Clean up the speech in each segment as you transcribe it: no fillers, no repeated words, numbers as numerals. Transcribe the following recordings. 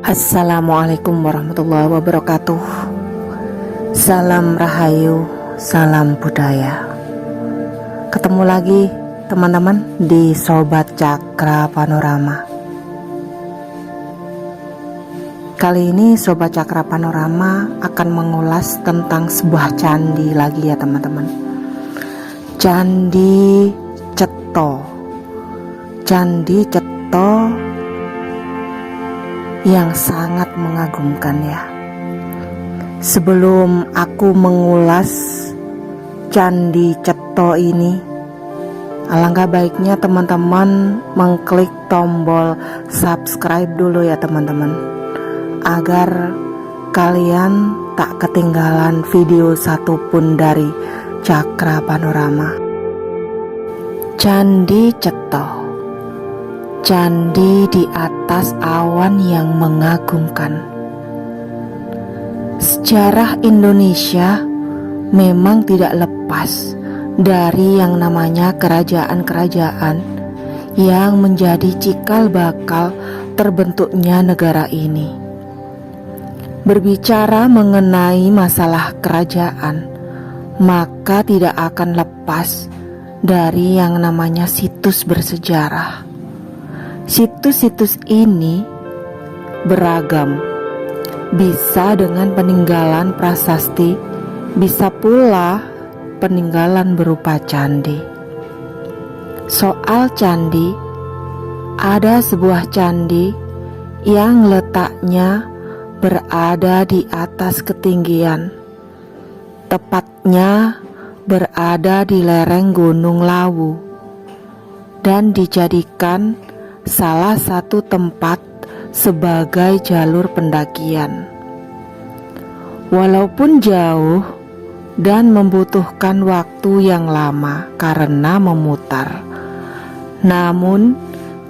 Assalamualaikum warahmatullahi wabarakatuh. Salam Rahayu, salam budaya. Ketemu lagi teman-teman di Sobat Cakra Panorama. Kali ini Sobat Cakra Panorama akan mengulas tentang sebuah candi lagi ya teman-teman. Candi Cetho. Candi Cetho yang sangat mengagumkan ya. Sebelum aku mengulas Candi Cetho ini, alangkah baiknya teman-teman mengklik tombol subscribe dulu ya teman-teman, agar kalian tak ketinggalan video satupun dari Cakra Panorama. Candi Cetho, candi di atas awan yang mengagumkan. Sejarah Indonesia memang tidak lepas dari yang namanya kerajaan-kerajaan yang menjadi cikal bakal terbentuknya negara ini. Berbicara mengenai masalah kerajaan, maka tidak akan lepas dari yang namanya situs bersejarah. Situs-situs ini beragam, bisa dengan peninggalan prasasti, bisa pula peninggalan berupa candi. Soal candi, ada sebuah candi yang letaknya berada di atas ketinggian, tepatnya berada di lereng Gunung Lawu, dan dijadikan salah satu tempat sebagai jalur pendakian. Walaupun jauh dan membutuhkan waktu yang lama karena memutar, namun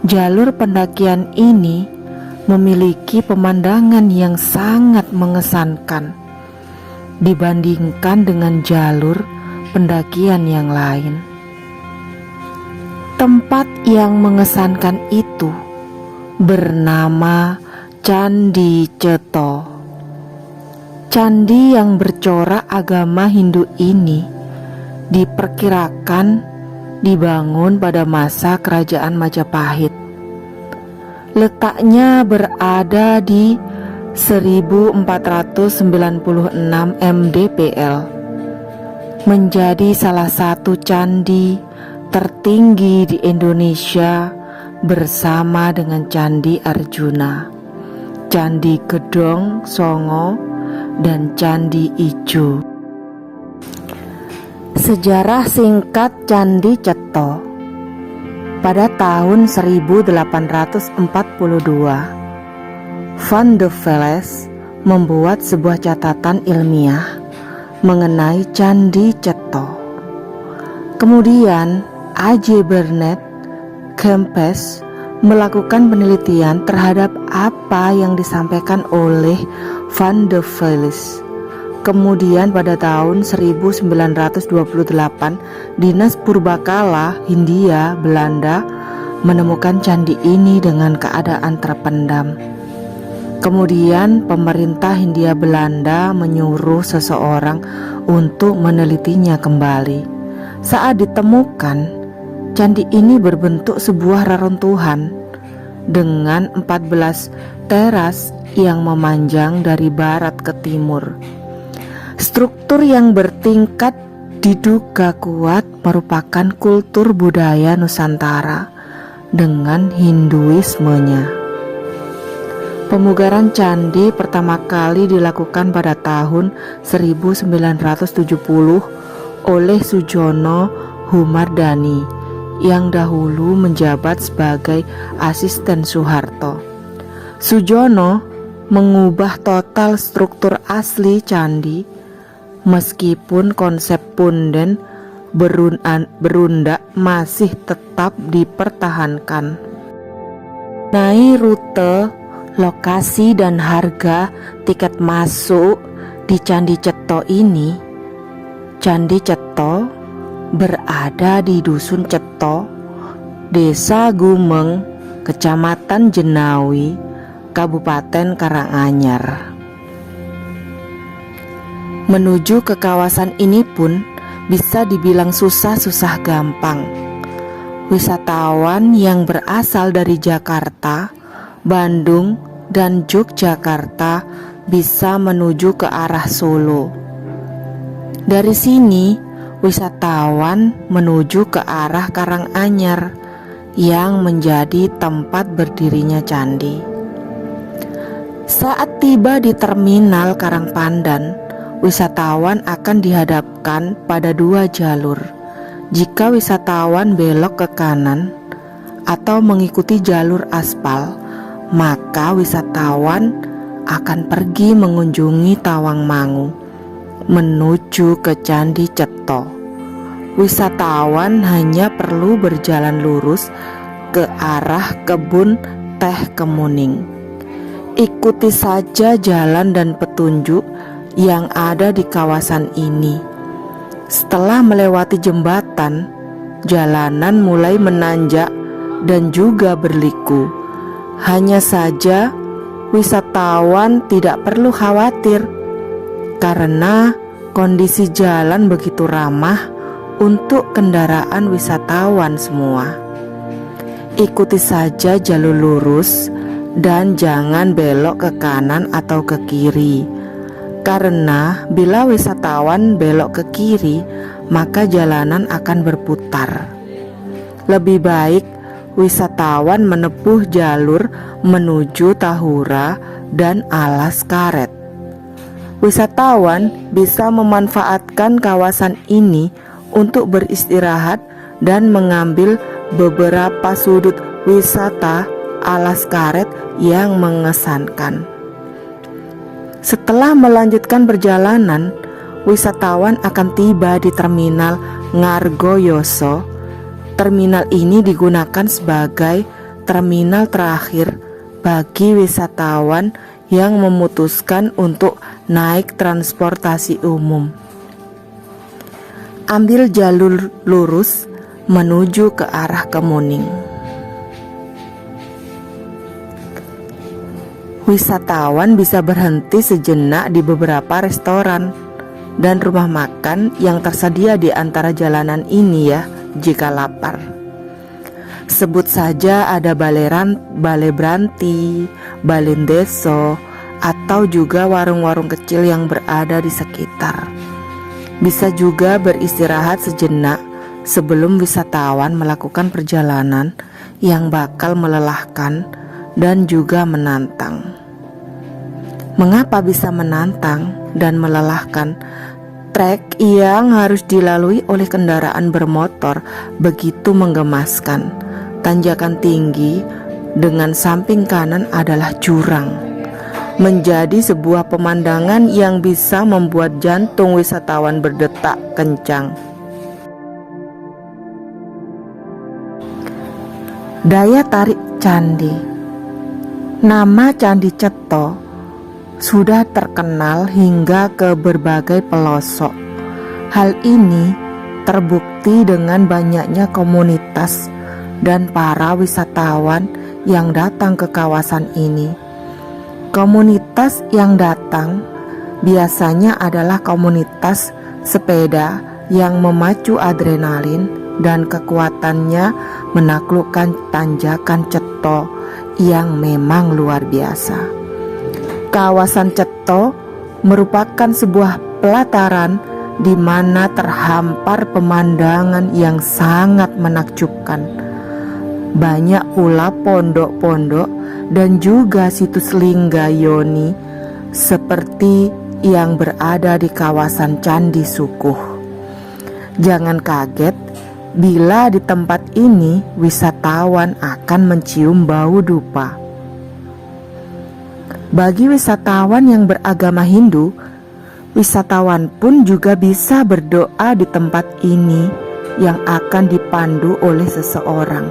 jalur pendakian ini memiliki pemandangan yang sangat mengesankan dibandingkan dengan jalur pendakian yang lain. Tempat yang mengesankan itu bernama Candi Cetho. Candi yang bercorak agama Hindu ini diperkirakan dibangun pada masa Kerajaan Majapahit. Letaknya berada di 1496 mdpl, menjadi salah satu candi tertinggi di Indonesia bersama dengan Candi Arjuna, Candi Gedong Songo, dan Candi Ijo. Sejarah singkat Candi Cetho. Pada tahun 1842, Van de Velles membuat sebuah catatan ilmiah mengenai Candi Cetho. Kemudian A.J. Bernard Kempes melakukan penelitian terhadap apa yang disampaikan oleh Van de Velles. Kemudian pada tahun 1928, Dinas Purbakala Hindia Belanda menemukan candi ini dengan keadaan terpendam. Kemudian pemerintah Hindia Belanda menyuruh seseorang untuk menelitinya kembali. Saat ditemukan, candi ini berbentuk sebuah reruntuhan dengan 14 teras yang memanjang dari barat ke timur. Struktur yang bertingkat diduga kuat merupakan kultur budaya Nusantara dengan Hinduismenya. Pemugaran candi pertama kali dilakukan pada tahun 1970 oleh Sujono Humardani yang dahulu menjabat sebagai asisten Soeharto. Sujono mengubah total struktur asli candi, meskipun konsep punden berundak masih tetap dipertahankan. Naik rute, lokasi dan harga tiket masuk di Candi Cetho ini. Candi Cetho berada di Dusun Cetho, Desa Gumeng, Kecamatan Jenawi, Kabupaten Karanganyar. Menuju ke kawasan ini pun bisa dibilang susah-susah gampang. Wisatawan yang berasal dari Jakarta, Bandung, dan Yogyakarta bisa menuju ke arah Solo. Dari sini, wisatawan menuju ke arah Karanganyar yang menjadi tempat berdirinya candi. Saat tiba di terminal Karangpandan, wisatawan akan dihadapkan pada dua jalur. Jika wisatawan belok ke kanan atau mengikuti jalur aspal, maka wisatawan akan pergi mengunjungi Tawangmangu menuju ke Candi Cetho. Wisatawan hanya perlu berjalan lurus ke arah kebun teh Kemuning. Ikuti saja jalan dan petunjuk yang ada di kawasan ini. Setelah melewati jembatan, jalanan mulai menanjak dan juga berliku. Hanya saja wisatawan tidak perlu khawatir karena kondisi jalan begitu ramah untuk kendaraan wisatawan semua. Ikuti saja jalur lurus dan jangan belok ke kanan atau ke kiri. Karena bila wisatawan belok ke kiri, maka jalanan akan berputar. Lebih baik wisatawan menempuh jalur menuju Tahura dan Alas Karet. Wisatawan bisa memanfaatkan kawasan ini untuk beristirahat dan mengambil beberapa sudut wisata Alas Karet yang mengesankan. Setelah melanjutkan perjalanan, wisatawan akan tiba di terminal Ngargoyoso. Terminal ini digunakan sebagai terminal terakhir bagi wisatawan yang memutuskan untuk naik transportasi umum. Ambil jalur lurus menuju ke arah Kemuning. Wisatawan bisa berhenti sejenak di beberapa restoran dan rumah makan yang tersedia di antara jalanan ini ya, jika lapar. Sebut saja ada Bale Branti, Balindeso, atau juga warung-warung kecil yang berada di sekitar. Bisa juga beristirahat sejenak sebelum wisatawan melakukan perjalanan yang bakal melelahkan dan juga menantang. Mengapa bisa menantang dan melelahkan? Trek yang harus dilalui oleh kendaraan bermotor begitu menggemaskan. Tanjakan tinggi dengan samping kanan adalah jurang. Menjadi sebuah pemandangan yang bisa membuat jantung wisatawan berdetak kencang. Daya tarik candi. Nama Candi Cetho sudah terkenal hingga ke berbagai pelosok. Hal ini terbukti dengan banyaknya komunitas dan para wisatawan yang datang ke kawasan ini. Komunitas yang datang biasanya adalah komunitas sepeda yang memacu adrenalin dan kekuatannya menaklukkan tanjakan Cetho yang memang luar biasa. Kawasan Cetho merupakan sebuah pelataran di mana terhampar pemandangan yang sangat menakjubkan. Banyak pula pondok-pondok dan juga situs lingga yoni seperti yang berada di kawasan Candi Sukuh. Jangan kaget bila di tempat ini wisatawan akan mencium bau dupa. Bagi wisatawan yang beragama Hindu, wisatawan pun juga bisa berdoa di tempat ini yang akan dipandu oleh seseorang.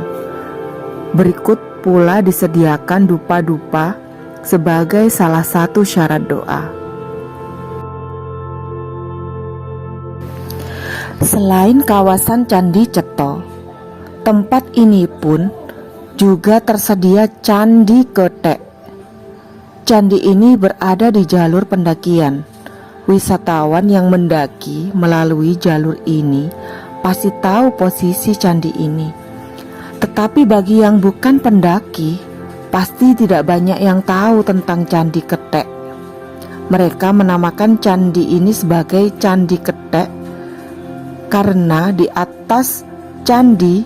Berikut pula disediakan dupa-dupa sebagai salah satu syarat doa. Selain kawasan Candi Cetho, tempat ini pun juga tersedia Candi Ketek. Candi ini berada di jalur pendakian. Wisatawan yang mendaki melalui jalur ini pasti tahu posisi candi ini. Tetapi bagi yang bukan pendaki, pasti tidak banyak yang tahu tentang Candi Ketek. Mereka menamakan candi ini sebagai Candi Ketek karena di atas candi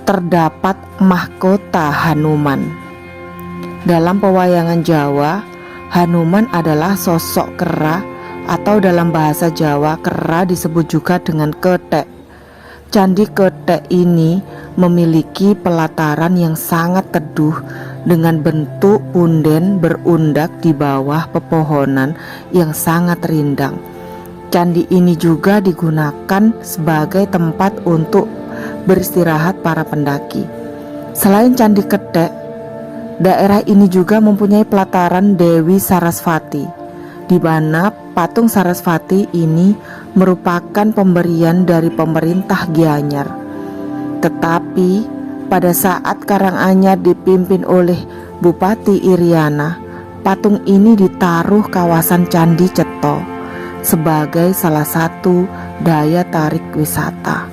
terdapat mahkota Hanuman. Dalam pewayangan Jawa, Hanuman adalah sosok kera atau dalam bahasa Jawa kera disebut juga dengan ketek. Candi Ketek ini memiliki pelataran yang sangat teduh dengan bentuk punden berundak di bawah pepohonan yang sangat rindang. Candi ini juga digunakan sebagai tempat untuk beristirahat para pendaki. Selain Candi Ketek, daerah ini juga mempunyai pelataran Dewi Sarasvati, di mana patung Sarasvati ini merupakan pemberian dari pemerintah Gianyar. Tetapi pada saat Karanganyar dipimpin oleh Bupati Iriana, patung ini ditaruh kawasan Candi Ceto sebagai salah satu daya tarik wisata.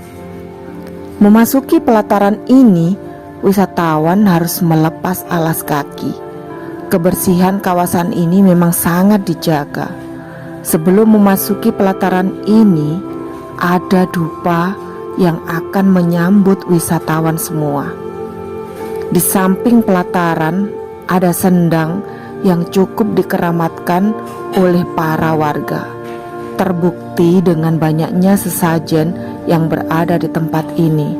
Memasuki pelataran ini, wisatawan harus melepas alas kaki. Kebersihan kawasan ini memang sangat dijaga. Sebelum memasuki pelataran ini, ada dupa yang akan menyambut wisatawan semua. Di samping pelataran ada sendang yang cukup dikeramatkan oleh para warga. Terbukti dengan banyaknya sesajen yang berada di tempat ini.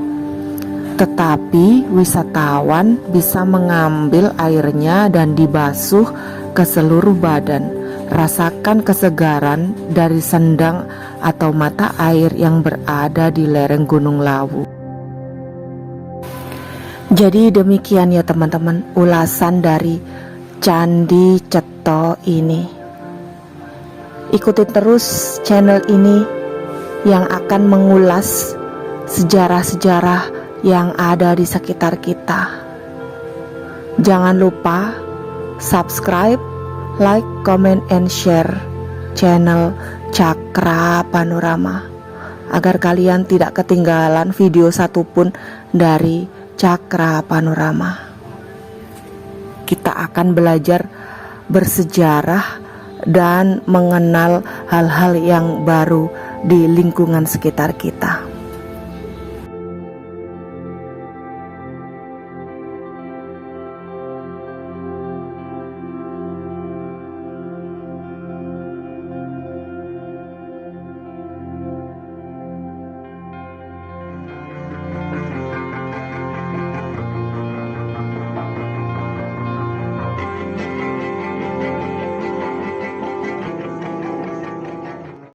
Tetapi wisatawan bisa mengambil airnya dan dibasuh ke seluruh badan. Rasakan kesegaran dari sendang atau mata air yang berada di lereng Gunung Lawu. Jadi demikian ya teman-teman, ulasan dari Candi Ceto ini. Ikuti terus channel ini yang akan mengulas sejarah-sejarah yang ada di sekitar kita. Jangan lupa subscribe, like, comment, and share channel Cakra Panorama agar kalian tidak ketinggalan video satupun dari Cakra Panorama. Kita akan belajar bersejarah dan mengenal hal-hal yang baru di lingkungan sekitar kita.